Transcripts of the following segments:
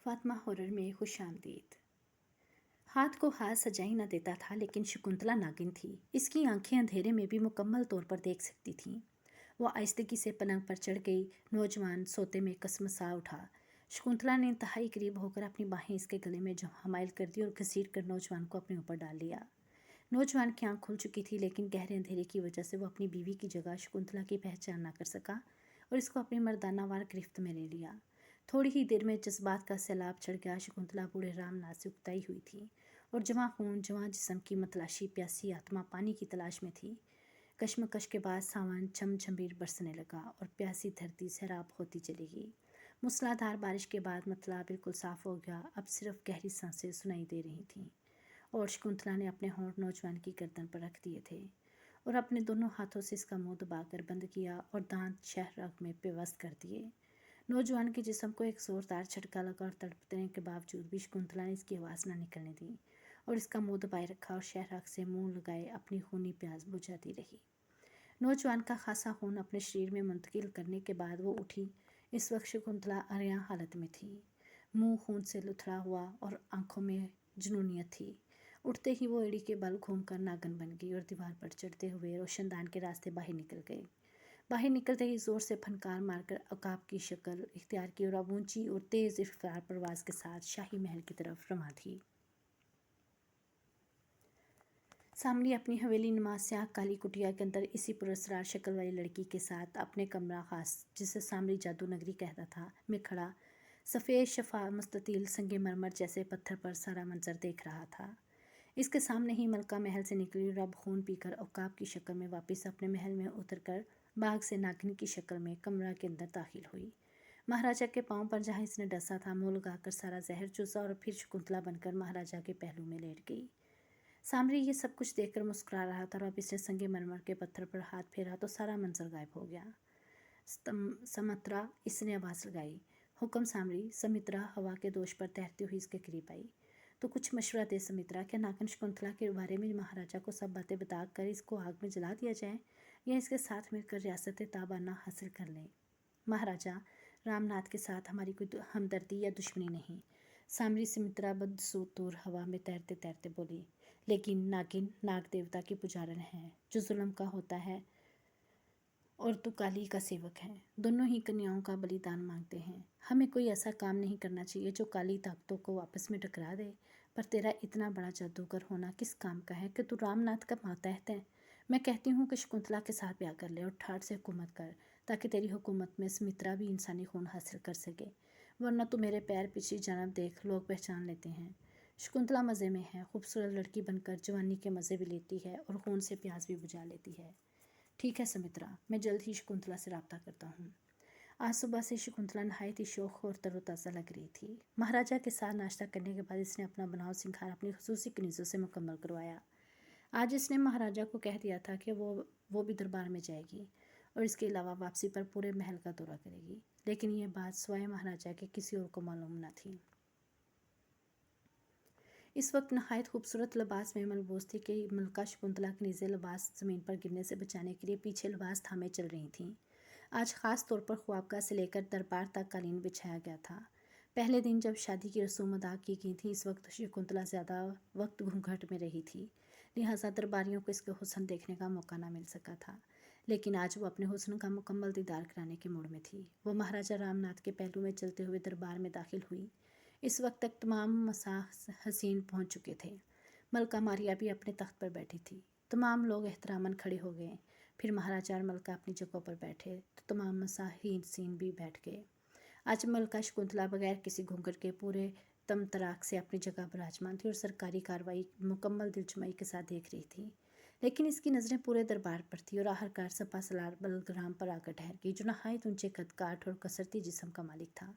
Fatima horror में खुश आमदीद। हाथ को हाथ सजाई न देता था, लेकिन शकुंतला नागिन थी। इसकी आंखें अंधेरे में भी मुकम्मल तौर पर देख सकती थीं। वो आहिस्तगी से पलंग पर चढ़ गई। नौजवान सोते में कसमसा उठा। शकुंतला ने इंतहाई करीब होकर अपनी बाहें इसके गले में हमायल कर दी और घसीट कर नौजवान को अपने ऊपर डाल लिया। नौजवान की आंख खुल चुकी थी, लेकिन गहरे अंधेरे की वजह से वो अपनी बीवी की जगह शकुंतला की पहचान न कर सका और इसको अपनी मर्दाना वार गिरफ्त में ले लिया। थोड़ी ही देर में जज्बात का सैलाब चढ़ गया। शकुंतला बूढ़े रामनाथ से उकताई हुई थी और जवां खून जवां जिस्म की मतलाशी प्यासी आत्मा पानी की तलाश में थी। कश्मकश के बाद सावन झमझमीर बरसने लगा और प्यासी धरती सैराब होती चली गई। मूसलाधार बारिश के बाद मतला बिल्कुल साफ हो गया। अब सिर्फ गहरी सांसें सुनाई दे रही थीं और शकुंतला ने अपने होंठ नौजवान की गर्दन पर रख दिए थे और अपने दोनों हाथों से इसका मुंह दबाकर बंद किया और दांत शहरग में पेवस्त कर दिए। नौजवान के जिस्म को एक जोरदार झटका लगा और तड़पने के बावजूद भी शकुंतला ने इसकी आवाज़ न निकलने दी और इसका मुंह दबाए रखा और शहरग से मुंह लगाए अपनी खूनी प्यास बुझाती रही। नौजवान का खासा खून अपने शरीर में मुंतकिल करने के बाद वो उठी। इस वक्त शकुंतला अर्या हालत में थी। मुंह खून से लुथड़ा हुआ और आंखों में जुनूनियत थी। उठते ही वो एड़ी के बल घूमकर नागन बन गई और दीवार पर चढ़ते हुए रोशनदान के रास्ते बाहर निकल गई। बाहर निकलते ही जोर से फनकार मारकर अकाब की शक्ल इख्तियार की और अब ऊंची और तेज रफ्तार परवाज के साथ शाही महल की तरफ रवाना थी। सामरी अपनी हवेली नुमा स्याह काली कुटिया के अंदर इसी पुरस्कार शक्ल वाली लड़की के साथ अपने कमरा खास, जिसे सामरी जादू नगरी कहता था, में खड़ा सफ़ेद शफा मुस्ततील संगे मरमर जैसे पत्थर पर सारा मंजर देख रहा था। इसके सामने ही मलका महल से निकली और अब खून पीकर औकाब की शक्ल में वापस अपने महल में उतरकर बाग से नागिन की शक्ल में कमरा के अंदर दाखिल हुई। महाराजा के पांव पर जहाँ इसने डसा था, मुँह लगाकर सारा जहर चूसा और फिर शकुंतला बनकर महाराजा के पहलू में लेट गई। सामरी ये सब कुछ देखकर मुस्कुरा रहा था और अब इसने संगे मरमर के पत्थर पर हाथ फेरा तो सारा मंजर गायब हो गया। समत्रा, इसने आवाज़ लगाई। हुक्म सामरी। समित्रा हवा के दोष पर तैरती हुई इसके करीब आई। तो कुछ मशवरा दे समित्रा। क्या नागिन शकुंतला के बारे में महाराजा को सब बातें बताकर इसको आग में जला दिया जाए या इसके साथ मिलकर रियासत ताबाना हासिल कर लें? महाराजा रामनाथ के साथ हमारी कोई हमदर्दी या दुश्मनी नहीं। सामरी समित्रा बदसूतूर हवा में तैरते तैरते बोली। लेकिन नागिन नाग देवता की पुजारन है जो जुल्म का होता है और तू काली का सेवक है। दोनों ही कन्याओं का बलिदान मांगते हैं। हमें कोई ऐसा काम नहीं करना चाहिए जो काली ताकतों को आपस में टकरा दे। पर तेरा इतना बड़ा जादूगर होना किस काम का है कि तू रामनाथ का मातहत है? मैं कहती हूँ कि शकुंतला के साथ ब्याह कर ले और ठाठ से हुकूमत कर, ताकि तेरी हुकूमत में सुमित्रा भी इंसानी खून हासिल कर सके। वरना तू मेरे पैर पिछली जानब देख, लोग पहचान लेते हैं। शकुंतला मज़े में है, खूबसूरत लड़की बनकर जवानी के मज़े भी लेती है और खून से प्यास भी बुझा लेती है। ठीक है सुमित्रा, मैं जल्द ही शकुंतला से रब्ता करता हूँ। आज सुबह से शकुंतला नहायत ही शौक और तरोताज़ा लग रही थी। महाराजा के साथ नाश्ता करने के बाद इसने अपना बनाव सिंगार अपनी खुसूसी कनीज़ों से मुकम्मल करवाया। आज इसने महाराजा को कह दिया था कि वो भी दरबार में जाएगी और इसके अलावा वापसी पर पूरे महल का दौरा करेगी, लेकिन ये बात स्वयं महाराजा के किसी और को मालूम न थी। इस वक्त नहायत खूबसूरत लिबास में मलबूस थी कि मलका शकुंतला के नीचे लिबास ज़मीन पर गिरने से बचाने के लिए पीछे लिबास थामे चल रही थीं। आज ख़ास तौर पर ख्वाबगाह से लेकर दरबार तक कालीन बिछाया गया था। पहले दिन जब शादी की रसूम अदा की गई थी, इस वक्त शकुंतला ज़्यादा वक्त घूंघट में रही थी, लिहाजा दरबारियों को इसके हुस्न देखने का मौका ना मिल सका था। लेकिन आज वो अपने हुस्न का मुकम्मल दीदार कराने के मूड में थी। वो महाराजा रामनाथ के पहलू में चलते हुए दरबार में दाखिल हुई। इस वक्त तक तमाम मसाह हसीन पहुंच चुके थे। मलका मारिया भी अपने तख्त पर बैठी थी। तमाम लोग एहतरामन खड़े हो गए। फिर महाराजा और मलका अपनी जगहों पर बैठे तो तमाम मसाहीन सीन भी बैठ गए। आज मलका शकुंतला बगैर किसी घूंघट के पूरे तम तराक से अपनी जगह विराजमान थी और सरकारी कार्रवाई मुकम्मल दिलजमाई के साथ देख रही थी। लेकिन इसकी नज़रें पूरे दरबार पर थी और आखिरकार सपा सलार बलग्राम पर आकर ठहर गई, जो नहायत ऊंचे कद काठ और कसरती जिस्म का मालिक था।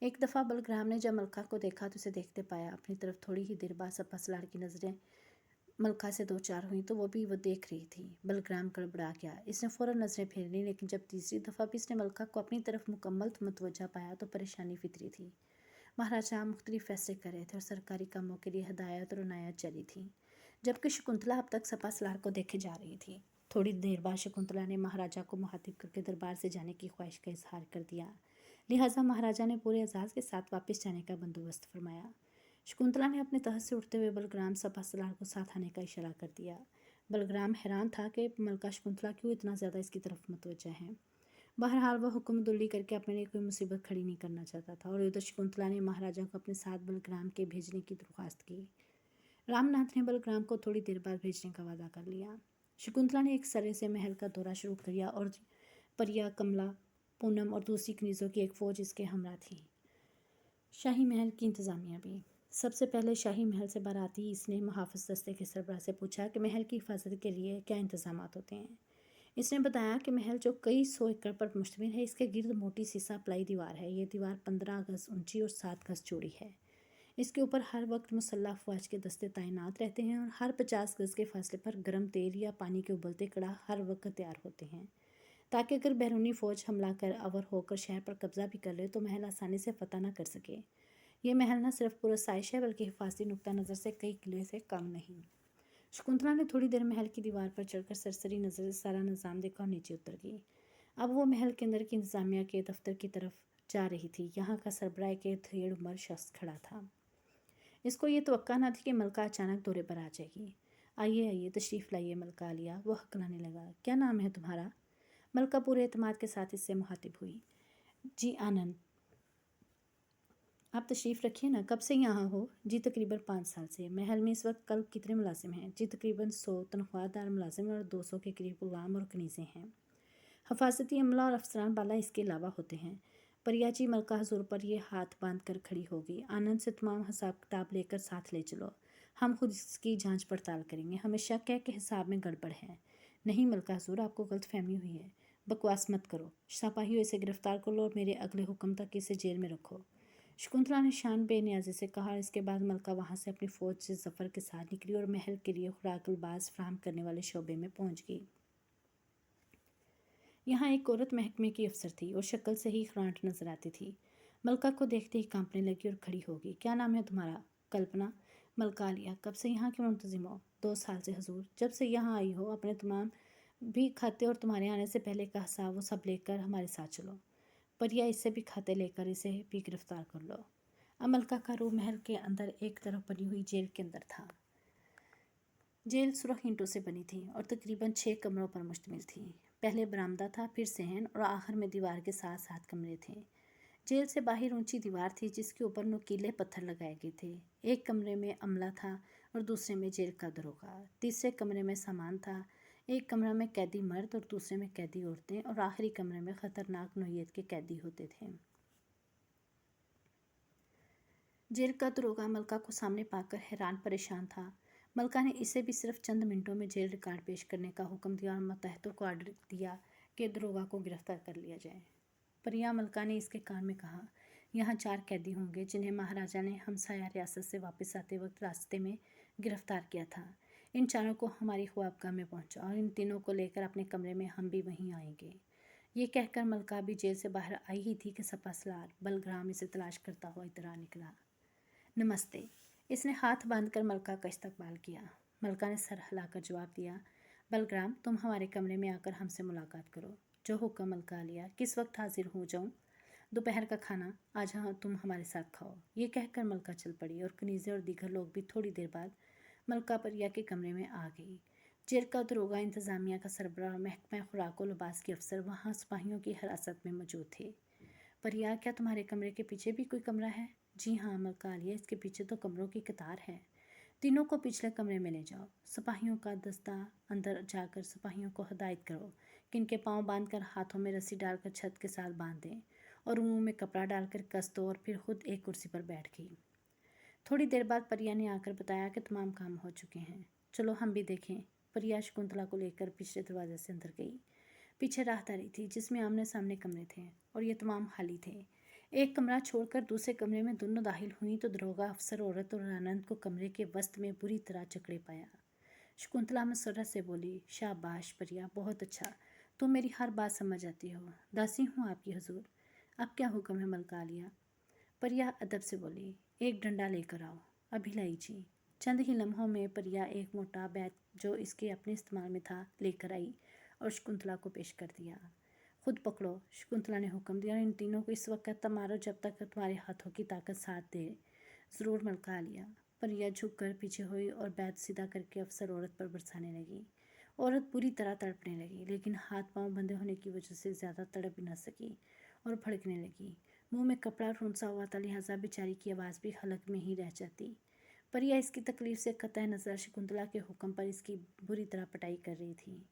एक दफ़ा बलग्राम ने जब मलका को देखा तो उसे देखते पाया अपनी तरफ। थोड़ी ही देर बाद सपा सलार की नज़रें मलका से दो चार हुई तो वो देख रही थी। बलग्राम गड़बड़ा गया। इसने फ़ौरन नज़रें फेर ली, लेकिन जब तीसरी दफ़ा भी इसने मलका को अपनी तरफ मुकम्मल मुतवज्जा पाया तो परेशानी फितरी थी। महाराजा मुख्तलिफ फैसले कर रहे थे और सरकारी कामों के लिए हदायत और अनायत जारी थी, जबकि शकुंतला अब तक सपा सलार को देखे जा रही थी। थोड़ी देर बाद शकुंतला ने महाराजा को मुखातिब करके दरबार से जाने की ख्वाहिश का इजहार कर दिया, लिहाजा महाराजा ने पूरे एजाज के साथ वापस जाने का बंदोबस्त फरमाया। शकुंतला ने अपने तहत से उठते हुए बलग्राम सपा-सलार को साथ आने का इशारा कर दिया। बलग्राम हैरान था कि मलका शकुंतला क्यों इतना ज़्यादा इसकी तरफ मुतवज्जा है। बहरहाल वह हुक्मदुल्ली करके अपने लिए कोई मुसीबत खड़ी नहीं करना चाहता था और उधर शकुंतला ने महाराजा को अपने साथ बलग्राम के भेजने की दरख्वास्त की। रामनाथ ने बलग्राम को थोड़ी देर बाद भेजने का वादा कर लिया। शकुंतला ने एक सरे से महल का दौरा शुरू किया और परिया, कमला, पूनम और दूसरी कनीज़ों की एक फ़ौज इसके हमरा थी। शाही महल की इंतज़ामिया भी। सबसे पहले शाही महल से बाराती इसने मुहाफ़िज़ दस्ते के सरबराह से पूछा कि महल की हिफाजत के लिए क्या इंतज़ामात होते हैं। इसने बताया कि महल जो कई 100 एकड़ पर मुश्तमिल है, इसके गिर्द मोटी सीसा प्लाई दीवार है। ये दीवार 15 गज़ ऊंची और 7 गज़ चौड़ी है। इसके ऊपर हर वक्त मुसल्लह अफवाज के दस्ते तैनात रहते हैं और हर 50 गज़ के फासले पर गर्म तेल या पानी के उबलते कड़ाह हर वक्त तैयार होते हैं, ताकि अगर बैरूनी फ़ौज हमला कर अवर होकर शहर पर कब्जा भी कर ले तो महल आसानी से फतह न कर सके। ये महल न सिर्फ पुरसाइश है बल्कि हिफाजती नुक्ता नज़र से कई किले से कम नहीं। शकुंतला ने थोड़ी देर महल की दीवार पर चढ़कर सरसरी नज़र से सारा निज़ाम देखा और नीचे उतर गई। अब वो महल के अंदर की इंतज़ामिया के दफ्तर की तरफ जा रही थी। यहाँ का सरबराह के थेड़ उमर शख्स खड़ा था। इसको ये तवक्का न थी कि मलका अचानक दौरे पर आ जाएगी। आइए आइए, तशरीफ़ लाइए मलका आलिया, वह हकलाने लगा। क्या नाम है तुम्हारा? मलका पूरे एतमाद के साथ इससे मुखातिब हुई। जी आनंद। आप तशरीफ़ रखिए ना, कब से यहाँ हो? जी तकरीबन 5 साल से। महल में इस वक्त कल कितने मुलाजिम हैं? जी तकरीबन 100 तनख्वाहदार मुलाजिम और 200 के करीब गुलाम और कनीज़ें हैं। हफाजती अमला और अफसरान बाला इसके अलावा होते हैं। परिया जी मलका हजूर पर ये हाथ बांध कर खड़ी होगी। आनंद से तमाम हिसाब किताब लेकर साथ ले चलो, हम खुद इसकी जांच पड़ताल करेंगे। हमें शक है कि हिसाब में गड़बड़ है। नहीं मलका हजूर, आपको गलत फहमी हुई है। बकवास मत करो। सिपाहियों इसे गिरफ्तार कर लो और मेरे अगले हुक्म तक इसे जेल में रखो। शकुंतला ने शान बेनियाजी से कहा। इसके बाद मलका वहाँ से अपनी फ़ौज से जफ़र के साथ निकली और महल के लिए खुराक-उलबास फराहम करने वाले शोबे में पहुँच गई। यहाँ एक औरत महकमे की अफसर थी और शक्ल से ही खरांट नजर आती थी। मलका को देखते ही कांपने लगी और खड़ी होगी। क्या नाम है तुम्हारा? कल्पना। मलका आलिया। कब से यहाँ की मुंतजिम हो? 2 साल से हजूर। जब से यहाँ आई हो अपने तमाम भी खाते और तुम्हारे आने से पहले का हिसाब वो सब लेकर हमारे साथ चलो। परिया, इससे भी खाते लेकर इसे भी गिरफ्तार कर लो। मलका का रूह महल के अंदर एक तरफ बनी हुई जेल के अंदर था। जेल सुरख ईंटों से बनी थी और तकरीबन 6 कमरों पर मुश्तमिल थी। पहले बरामदा था, फिर सहन और आखिर में दीवार के साथ साथ कमरे थे। जेल से बाहर ऊंची दीवार थी जिसके ऊपर नुकीले पत्थर लगाए गए थे। एक कमरे में अमला था और दूसरे में जेल का दरोगा। तीसरे कमरे में सामान था। एक कमरा में कैदी मर्द और दूसरे में कैदी औरतें और आखिरी कमरे में ख़तरनाक नौइयत के कैदी होते थे। जेल का दरोगा मलका को सामने पाकर हैरान परेशान था। मलका ने इसे भी सिर्फ चंद मिनटों में जेल रिकॉर्ड पेश करने का हुक्म दिया और मतहतों को आर्डर दिया कि दरोगा को गिरफ्तार कर लिया जाए। परिया मलका ने इसके कान में कहा, यहाँ 4 कैदी होंगे जिन्हें महाराजा ने हमसाया रियासत से वापस आते वक्त रास्ते में गिरफ्तार किया था। इन चारों को हमारी ख्वाबगाह में पहुँचा और इन तीनों को लेकर अपने कमरे में हम भी वहीं आएंगे। ये कहकर मलका भी जेल से बाहर आई ही थी कि सपा-सलार बलग्राम इसे तलाश करता हुआ इधर आ निकला। नमस्ते। इसने हाथ बांधकर मलका का इस्तकबाल किया। मलका ने सर हिलाकर जवाब दिया, बलग्राम, तुम हमारे कमरे में आकर हमसे मुलाकात करो। जो हुक्म मलका आलिया। किस वक्त हाजिर हो जाऊँ? दोपहर का खाना आज तुम हमारे साथ खाओ। ये कहकर मलका चल पड़ी और कनीज़े और दीगर लोग भी थोड़ी देर बाद मलका परिया के कमरे में आ गई। जेल का दरोगा, इंतज़ामिया का सरबराह और महकमा खुराक व लिबास के अफसर वहाँ सिपाहियों की हिरासत में मौजूद थे। परिया, क्या तुम्हारे कमरे के पीछे भी कोई कमरा है? जी हाँ मलका आलिया, इसके पीछे तो कमरों की कतार है। तीनों को पिछले कमरे में ले जाओ। सिपाहियों का दस्ता अंदर जाकर सिपाहियों को हदायत करो कि इनके पाँव बांधकर हाथों में रस्सी डालकर छत के साथ बांध दें और मुंह में कपड़ा डालकर कस दो और फिर खुद एक कुर्सी पर बैठ गई। थोड़ी देर बाद परिया ने आकर बताया कि तमाम काम हो चुके हैं। चलो हम भी देखें। परिया शकुंतला को लेकर पिछले दरवाजे से अंदर गई। पीछे राहदारी थी जिसमें आमने सामने कमरे थे और ये तमाम खाली थे। एक कमरा छोड़कर दूसरे कमरे में दोनों दाखिल हुई तो दरोगा, अफसर, औरत और आनंद को कमरे के वस्त में बुरी तरह जकड़े पाया। शकुंतला मसरत से बोली, शाबाश परिया, बहुत अच्छा, तुम मेरी हर बात समझ आती हो। दासी हूँ आपकी हजूर। अब क्या हुक्म है मलका आलिया? परिया अदब से बोली, एक डंडा लेकर आओ। अभी लाई जी। चंद ही लम्हों में परिया एक मोटा बैत जो इसके अपने इस्तेमाल में था लेकर आई और शकुंतला को पेश कर दिया। खुद पकड़ो, शकुंतला ने हुक्म दिया, और इन तीनों को इस वक्त तक मारो जब तक तुम्हारे हाथों की ताकत साथ दे। ज़रूर मलका आलिया। परिया झुक कर पीछे हुई और बैत सीधा करके अफसर औरत पर बरसाने लगी। औरत बुरी तरह तड़पने लगी, लेकिन हाथ पांव बंधे होने की वजह से ज़्यादा तड़प भी न सकी और भड़कने लगी। मुंह में कपड़ा ठूंसा हुआ था, लिहाजा बेचारी की आवाज़ भी हलक में ही रह जाती। परिया इसकी तकलीफ से कतई नज़र शकुंतला के हुक्म पर इसकी बुरी तरह पिटाई कर रही थी,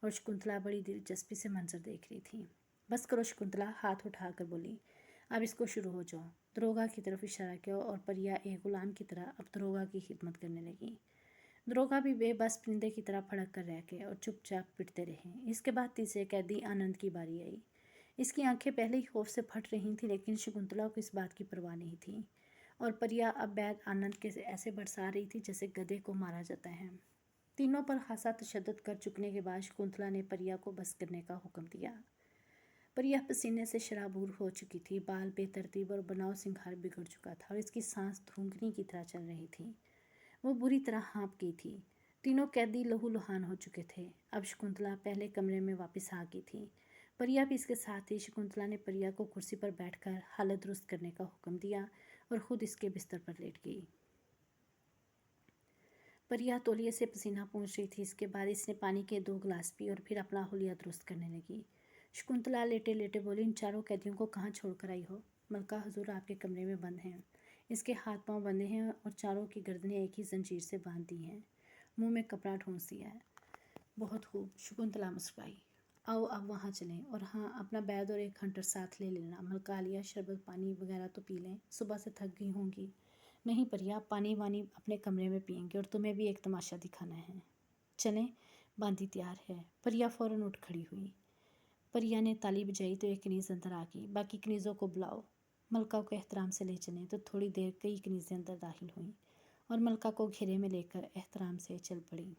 और शकुंतला बड़ी दिलचस्पी से मंजर देख रही थी। बस करो शकुंतला, हाथ उठाकर बोली, अब इसको शुरू हो जाओ। दरोगा की तरफ इशारा किया और परिया एक गुलाम की तरह अब दरोगा की खिदमत करने लगी। दरोगा भी बेबस परिंदे की तरह फड़क कर रह गए और चुपचाप पिटते रहे। इसके बाद तीसरे कैदी आनंद की बारी आई। इसकी आंखें पहले ही खौफ से फट रही थी, लेकिन शकुंतला को इस बात की परवाह नहीं थी, और परिया अब बैद आनंद के ऐसे बरसा रही थी जैसे गधे को मारा जाता है। तीनों पर खासा तशद्दुद कर चुकने के बाद शकुंतला ने परिया को बस करने का हुक्म दिया। परिया पसीने से शराबूर हो चुकी थी, बाल बेतरतीब और बनाव सिंगार बिगड़ चुका था, और इसकी सांस धूंघनी की तरह चल रही थी। वो बुरी तरह हाँप गई थी। तीनों कैदी लहूलुहान हो चुके थे। अब शकुंतला पहले कमरे में वापस आ गई थी। परिया भी इसके साथ ही। शकुंतला ने परिया को कुर्सी पर बैठकर हालत दुरुस्त करने का हुक्म दिया और खुद इसके बिस्तर पर लेट गई। परिया तौलिए से पसीना पहुँच रही थी। इसके बाद इसने पानी के 2 गिलास पी और फिर अपना हुलिया दुरुस्त करने लगी। शकुंतला लेटे लेटे बोली, इन चारों कैदियों को कहाँ छोड़ कर आई हो? मलका हुजूर आपके कमरे में बंद हैं। इसके हाथ पांव बंधे हैं और चारों की गर्दनें एक ही जंजीर से बांध दी हैं। मुंह में कपड़ा ठूंस दिया है। बहुत खूब, शकुंतला मुस्कुराई। आओ अब वहाँ चलें, और हाँ, अपना बैद और एक हंटर साथ ले लेना। मलका आलिया, शरबत पानी वगैरह तो पी लें, सुबह से थक गई होंगी। नहीं परिया, पानी वानी अपने कमरे में पियेंगे, और तुम्हें भी एक तमाशा दिखाना है। चलें, बांदी तैयार है। परिया फ़ौरन उठ खड़ी हुई। परिया ने ताली बजाई तो एक कनीज़ अंदर आ गई। बाकी कनीज़ों को बुलाओ, मलका को एहतराम से ले चलें। तो थोड़ी देर कई कनीज़ें अंदर दाखिल हुईं और मलका को घेरे में लेकर एहतराम से चल पड़ी।